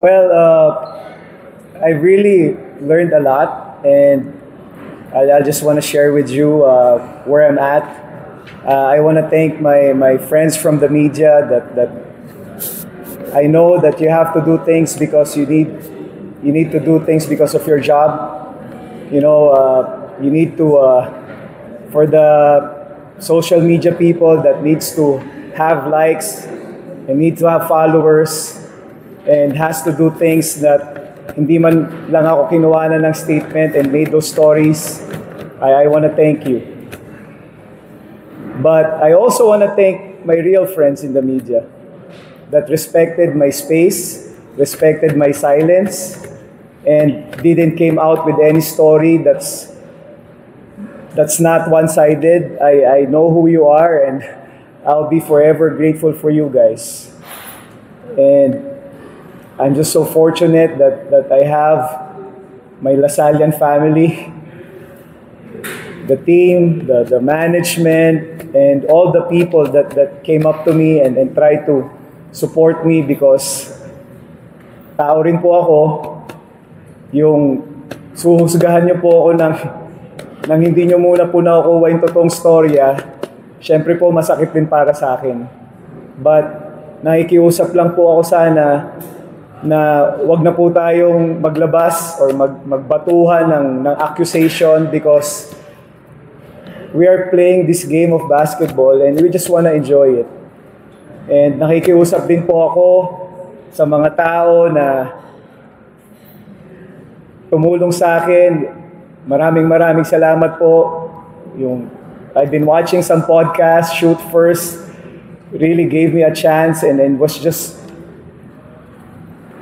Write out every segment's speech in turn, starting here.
Well, I really learned a lot, and I just want to share with you where I'm at. I want to thank my friends from the media that I know that you have to do things because you need to do things because of your job. You need to for the social media people that needs to have likes and need to have followers and has to do things that hindi man lang ako kinuha na ng statement and made those stories. I want to thank you. But I also want to thank my real friends in the media that respected my space, respected my silence, and didn't came out with any story that's not one-sided. I know who you are, and I'll be forever grateful for you guys. And I'm just so fortunate that I have my Lasallian family, the team, the management, and all the people that came up to me and tried to support me because tao rin po ako. Yung suhusgahan niyo po ako nang hindi niyo muna po nakukuha yung totoong storya, syempre po masakit din para sa akin. But nakikiusap lang po ako sana na wag na po tayong maglabas or magbatuhan ng accusation because we are playing this game of basketball and we just wanna enjoy it. And nakikiusap din po ako sa mga tao na tumulong sa akin. Maraming salamat po. I've been watching some podcasts, Shoot First really gave me a chance and was just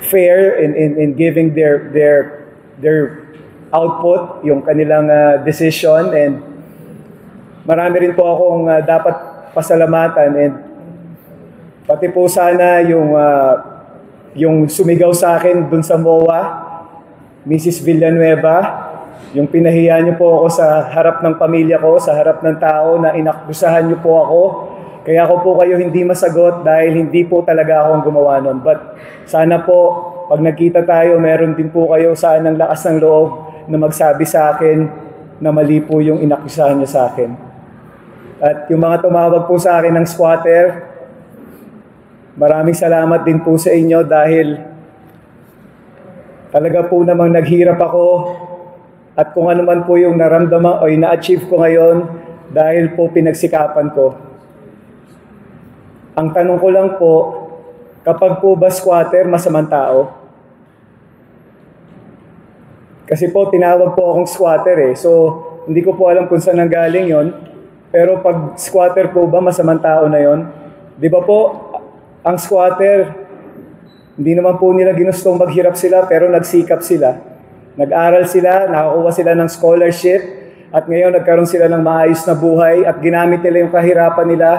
fair in giving their output, yung kanilang decision, and marami rin po akong dapat pasalamatan, and pati po sana yung sumigaw sa akin dun sa MOA, Mrs. Villanueva, yung pinahiya niyo po ako sa harap ng pamilya ko, sa harap ng tao na inakusahan niyo po ako. Kaya ako po kayo hindi masagot dahil hindi po talaga ako ang gumawa nun. But sana po, pag nagkita tayo, meron din po kayo ng lakas ng loob na magsabi sa akin na mali po yung inakusahan niyo sa akin. At yung mga tumawag po sa akin ng squatter, maraming salamat din po sa inyo dahil talaga po namang naghirap ako at kung ano man po yung naramdaman o yung na-achieve ko ngayon dahil po pinagsikapan ko. Ang tanong ko lang po, kapag po ba squatter, masamang tao? Kasi po, tinawag po akong squatter eh. So, hindi ko po alam kung saan nanggaling yon. Pero pag squatter po ba, masamang tao na yon? Di ba po, ang squatter, hindi naman po nila ginustong maghirap sila, pero nagsikap sila. Nag-aral sila, nakakuha sila ng scholarship, at ngayon nagkaroon sila ng maayos na buhay, at ginamit nila yung kahirapan nila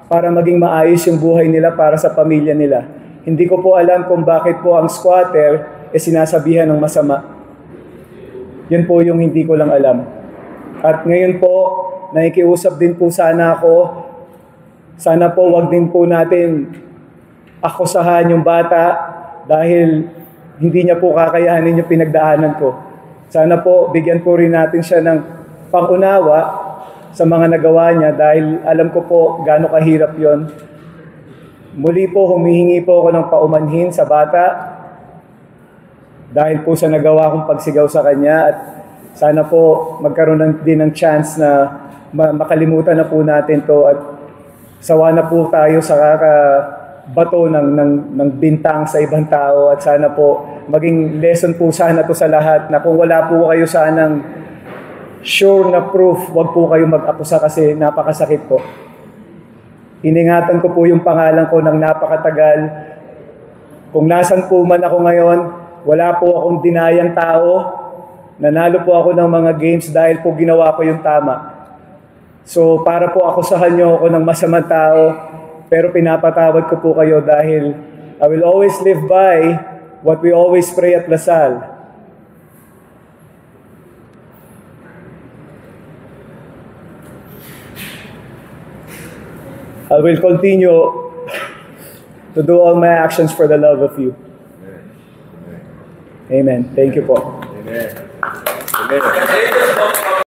para maging maayos yung buhay nila para sa pamilya nila. Hindi ko po alam kung bakit po ang squatter sinasabihan ng masama. Yun po yung hindi ko lang alam. At ngayon po, nakikiusap din po sana ako, sana po wag din po natin akusahan yung bata dahil hindi niya po kakayanin yung pinagdaanan ko. Sana po bigyan po rin natin siya ng pangunawa sa mga nagawa niya dahil alam ko po gaano kahirap yon. Muli po humihingi po ako ng paumanhin sa bata dahil po sa nagawa kong pagsigaw sa kanya at sana po magkaroon din ng chance na makalimutan na po natin to at sawa na po tayo sa kakabato ng bintang sa ibang tao at sana po maging lesson po sana to sa lahat na kung wala po kayo sanang sure na proof, wag po kayo mag-akusa kasi napakasakit po. Iningatan ko po yung pangalan ko ng napakatagal. Kung nasan po man ako ngayon, wala po akong dinayang tao. Nanalo po ako ng mga games dahil po ginawa ko yung tama. So para po akusahan niyo ako ng masamang tao, pero pinapatawad ko po kayo dahil I will always live by what we always pray at Lasal. I will continue to do all my actions for the love of you. Amen. Thank you po. Amen. Amen.